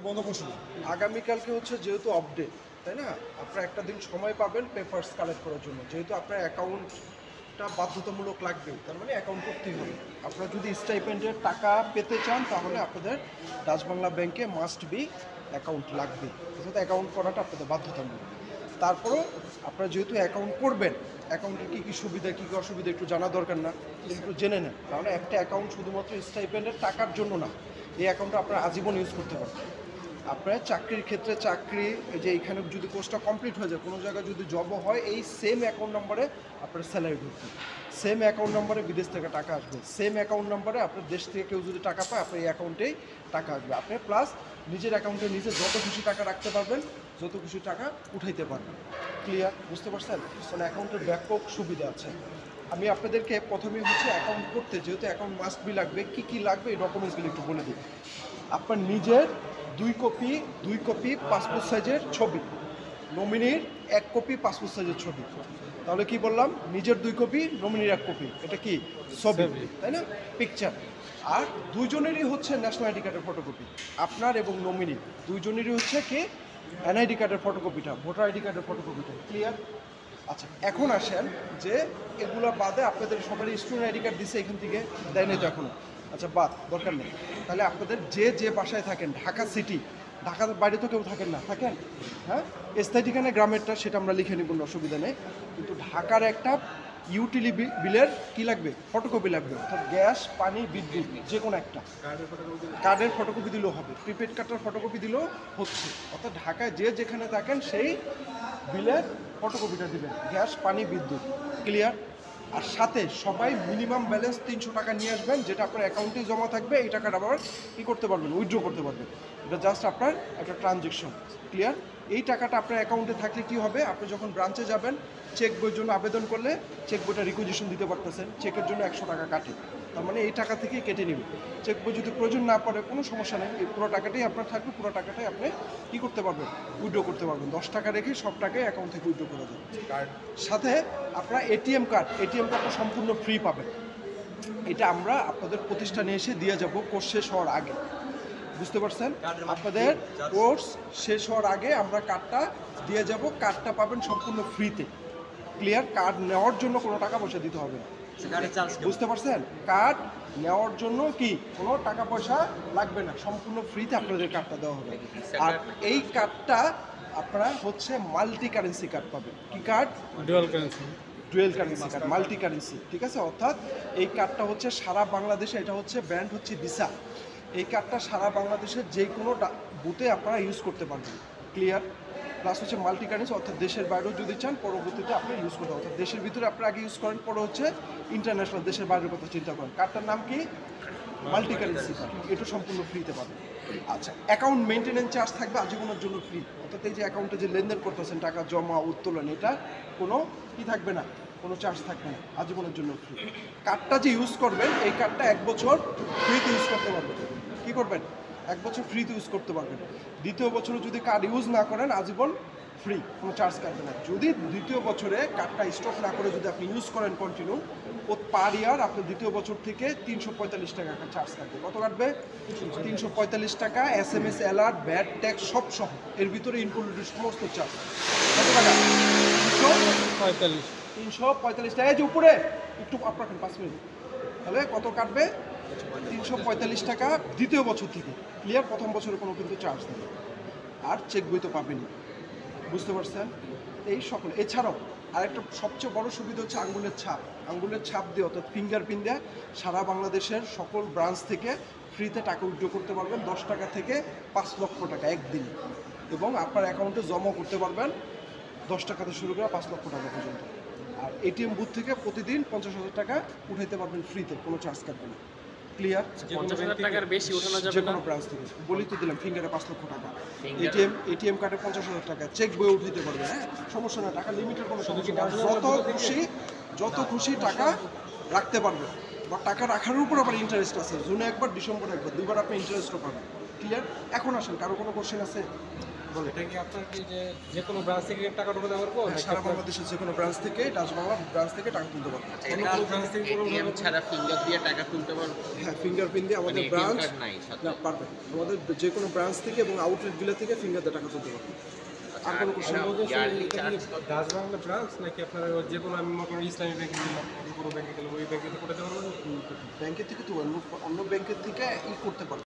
বন্ধ করছিল। আগামীকালকে হচ্ছে যেহেতু আপডেট, তাই না, আপনারা একটা দিন সময় পাবেন পেপারস কালেক্ট করার জন্য। যেহেতু আপনার অ্যাকাউন্টটা বাধ্যতামূলক লাগবে, তার মানে অ্যাকাউন্ট করতেই হবে। আপনারা যদি স্টাইপেন্ডের টাকা পেতে চান তাহলে আপনাদের ডাচ বাংলা ব্যাংকে মাস্ট বি অ্যাকাউন্ট লাগবে, অর্থাৎ অ্যাকাউন্ট করাটা আপনাদের বাধ্যতামূলক। তারপরও আপনারা যেহেতু অ্যাকাউন্ট করবেন, অ্যাকাউন্টের কী কী সুবিধা কী কী অসুবিধা একটু জানা দরকার না, একটু জেনে নেন। কারণ একটা অ্যাকাউন্ট শুধুমাত্র স্টাইপেন্ডের টাকার জন্য না, এই অ্যাকাউন্টটা আপনারা আজীবন ইউজ করতে পারবেন। আপনার চাকরির ক্ষেত্রে চাকরি, এই যে এইখানে যদি কোর্সটা কমপ্লিট হয়ে যায়, কোনো জায়গায় যদি জবও হয়, এই সেম অ্যাকাউন্ট নম্বরে আপনার স্যালারি ঢুকবে, সেম অ্যাকাউন্ট নম্বরে বিদেশ থেকে টাকা আসবে, সেম অ্যাকাউন্ট নম্বরে আপনার দেশ থেকে কেউ যদি টাকা পায় আপনার এই অ্যাকাউন্টেই টাকা আসবে। আপনি প্লাস নিজের অ্যাকাউন্টে নিজে যত খুশি টাকা রাখতে পারবেন, যত খুশি টাকা উঠাইতে পারবেন। ক্লিয়ার? বুঝতে পারছেন? মানে অ্যাকাউন্টের ব্যাপক সুবিধা আছে। আমি আপনাদেরকে প্রথমেই হচ্ছে অ্যাকাউন্ট করতে, যেহেতু অ্যাকাউন্ট মাস্ট বি লাগবে, কী কী লাগবে এই ডকুমেন্টসগুলো একটু বলে দিই। আপনার নিজের দুই কপি পাসপোর্ট সাইজের ছবি, নমিনির 1 কপি পাসপোর্ট সাইজের ছবি। তাহলে কি বললাম? নিজের 2 কপি, নমিনির 1 কপি, এটা কি ছবি, তাই না, পিকচার। আর দুইজনেরই হচ্ছে ন্যাশনাল আইডি কার্ডের ফটোকপি, আপনার এবং নমিনি দুইজনেরই হচ্ছে কি এনআইডি কার্ডের ফটোকপিটা, ভোটার আইডি কার্ডের ফটোকপিটা। ক্লিয়ার? আচ্ছা, এখন আসেন যে এগুলো বাদে আপনাদের সবারই স্টুডেন্ট আইডি কার্ড দিছে, এখান থেকে দেয় নাই তো এখনো। আচ্ছা, বাদ, দরকার নেই। তাহলে আপনাদের যে বাসায় থাকেন, ঢাকা সিটি, ঢাকার বাইরে তো কেউ থাকেন না, থাকেন, হ্যাঁ, স্থায়ী ঠিকানা গ্রামেরটা সেটা আমরা লিখে নিব, কোনো অসুবিধা নেই। কিন্তু ঢাকার একটা ইউটিলিটি বিলের কি লাগবে? ফটোকপি লাগবে, অর্থাৎ গ্যাস, পানি, বিদ্যুৎ, যে কোনো একটা কার্ডের ফটোকপি দিলেও হবে, প্রিপেড কার্ডের ফটোকপি দিলেও হচ্ছে। অর্থাৎ ঢাকায় যেখানে থাকেন সেই বিলের ফটোকপিটা দিবেন, গ্যাস, পানি, বিদ্যুৎ। ক্লিয়ার? আর সাথে সবাই মিনিমাম ব্যালেন্স 300 টাকা নিয়ে আসবেন, যেটা আপনার অ্যাকাউন্টে জমা থাকবে। এই টাকাটা আবার কী করতে পারবেন? উইথড্র করতে পারবেন। এটা জাস্ট আপনার একটা ট্রানজেকশন। ক্লিয়ার? এই টাকাটা আপনার অ্যাকাউন্টে থাকলে কি হবে? আপনি যখন ব্রাঞ্চে যাবেন, চেক বইয়ের জন্য আবেদন করলে চেক বইটা রিকুইজিশন দিতে পারতেছেন, চেকের জন্য 100 টাকা কাটে, তার মানে এই টাকা থেকেই কেটে নেবে। চেক বই যদি প্রয়োজন না পড়ে কোনো সমস্যা নেই, এই পুরো টাকাটাই আপনার থাকবে, পুরো টাকাটাই আপনি কী করতে পারবেন? উইথড্র করতে পারবেন। 10 টাকা রেখে সব টাকাই অ্যাকাউন্ট থেকে উইথড্র করা যাবে। সাথে আপনার এটিএম কার্ডটা সম্পূর্ণ ফ্রি পাবেন। এটা আমরা আপনাদের প্রতিষ্ঠানে এসে দিয়ে যাব কোর্স শেষ হওয়ার আগে। বুঝতে পারছেন? আপনাদের কোর্স শেষ হওয়ার আগে আমরা কার্ডটা দিয়ে যাব, কার্ডটা পাবেন সম্পূর্ণ ফ্রিতে। ক্লিয়ার? কার্ড নেওয়ার জন্য কোনো টাকা পয়সা দিতে হবে না। বুঝতে পারছেন? কার্ড নেওয়ার জন্য কি কোনো টাকা পয়সা লাগবে না, সম্পূর্ণ ফ্রিতে আপনাদের কার্ডটা দেওয়া হবে। আর এই কার্ডটা আপনারা হচ্ছে মাল্টি কারেন্সি কার্ড পাবেন। কি card? Dual currency card, multi currency. ঠিক আছে? অর্থাৎ এই কার্ডটা হচ্ছে সারা বাংলাদেশে, এটা হচ্ছে ব্র্যান্ড হচ্ছে ভিসা। এই কার্ডটা সারা বাংলাদেশের যে কোনো বুথে আপনারা ইউজ করতে পারবেন। ক্লিয়ার? প্লাস হচ্ছে মাল্টি কারেন্সি, অর্থাৎ দেশের বাইরেও যদি চান পরবর্তীতে আপনি ইউজ করতে, অর্থাৎ দেশের ভিতরে আপনারা আগে ইউজ করেন, পরে হচ্ছে ইন্টারন্যাশনাল দেশের বাইরের কথা চিন্তা করেন। কার্ডটার নাম কি? Multi currency card. এটা সম্পূর্ণ ফ্রিতে পাবেন। আচ্ছা, অ্যাকাউন্ট মেনটেনেন্স চার্জ থাকবে আজীবনের জন্য ফ্রি, অর্থাৎ এই যে অ্যাকাউন্টে যে লেনদেন করতেছেন, টাকা জমা, উত্তোলন, এটা কোনো কি থাকবে না, কোনো চার্জ থাকবে না, আজীবনের জন্য ফ্রি। কার্ডটা যে ইউজ করবেন, এই কার্ডটা 1 বছর ফ্রিতে ইউজ করতে পারবেন। কী করবেন? 1 বছর ফ্রিতে ইউজ করতে পারবেন। দ্বিতীয় বছরে যদি কার্ড ইউজ না করেন, আজীবন ফ্রি, কোনো চার্জ কাটবে না। যদি দ্বিতীয় বছরে কার্ডটা স্টপ না করে যদি আপনি ইউজ করেন কন্টিনিউ, পার ইয়ার আপনার দ্বিতীয় বছর থেকে 345 টাকা একটা চার্জ কাটবে। কত কাটবে? 345 টাকা। SMS, অ্যালার্ট, ভ্যাট, ট্যাক্স সব সহ, এর ভিতরে ইনক্লুডেড সমস্ত চার্জ। কত টাকা? 345 টাকা। যে উপরে একটু আপনার 5 মিনিট, তাহলে কত কাটবে? 345 টাকা দ্বিতীয় বছর থেকে। ক্লিয়ার? প্রথম বছরে কোনো কিন্তু চার্জ নেই। আর চেক বই তো পাবেনই। বুঝতে পারছেন? এই সকল এছাড়াও আরেকটা সবচেয়ে বড় সুবিধা হচ্ছে আঙ্গুলের ছাপ দিয়ে, অর্থাৎ ফিঙ্গারপ্রিন্ট দিয়ে সারা বাংলাদেশের সকল ব্রাঞ্চ থেকে ফ্রিতে টাকা উইথড্র করতে পারবেন, 10 টাকা থেকে 5 লক্ষ টাকা একদিন। এবং আপনার অ্যাকাউন্টে জমা করতে পারবেন 10 টাকাতে শুরু করে 5 লক্ষ টাকা পর্যন্ত। আর এটিএম বুথ থেকে প্রতিদিন 50,000 টাকা উঠাইতে পারবেন ফ্রিতে, কোনো চার্জ কাটবে না। ক্লিয়ার? 50,000 টাকার বেশি উঠানো যাবে যে না? কোনো ব্রাঞ্চ থেকে। বলি তো দিলাম, ফিঙ্গারে 5 লক্ষ টাকা, এটিএম কার্ডে 50,000 টাকা, চেক বই উঠাইতে পারবে। হ্যাঁ, সমস্যা না, টাকা লিমিটের কোনো সমস্যা না। যত খুশি টাকা রাখতে পারবে, বা টাকা রাখার উপর আবার ইন্টারেস্ট আছে। জুনে একবার, ডিসেম্বরে একবার, 2বার আপনি ইন্টারেস্টও পাবেন। ক্লিয়ার? এখন আসেন, কারো কোনো কোশ্চেন আছে? বলে এটা কি আপনার কি যে কোনো ব্রাঞ্চ থেকে টাকা ঢোকাতে পারবো? সারা বাংলাদেশের যে কোনো ব্রাঞ্চ থেকে ডাচ বাংলা ব্রাঞ্চ থেকে টাকা তুলতে পারবেন। অন্য কোনো ব্রাঞ্চ থেকে কোনো এটিএম ছাড়া ফিঙ্গার দিয়ে টাকা তুলতে পারবো? হ্যাঁ, ফিঙ্গারপ্রিন্ট দিয়ে মানে আমাদের এটিএম ব্রাঞ্চ কার্ড নাই সাথে? না পারবেন, আমাদের যে কোনো ব্রাঞ্চ থেকে এবং আউটলেটগুলো থেকে ফিঙ্গার দিয়ে টাকা তুলতে পারবেন। আর কোনো question? Yearly charge Dutch Bangla branch নাকি আপনার যে কোনো আমি মনে করেন ইসলামী ব্যাংকে গেলাম, অন্য কোনো ব্যাংকে গেলাম, ওই ব্যাংকে তো করতে পারবো না? ব্যাংকের থেকে তো অন্য ব্যাংকের থেকে করতে পারবেন।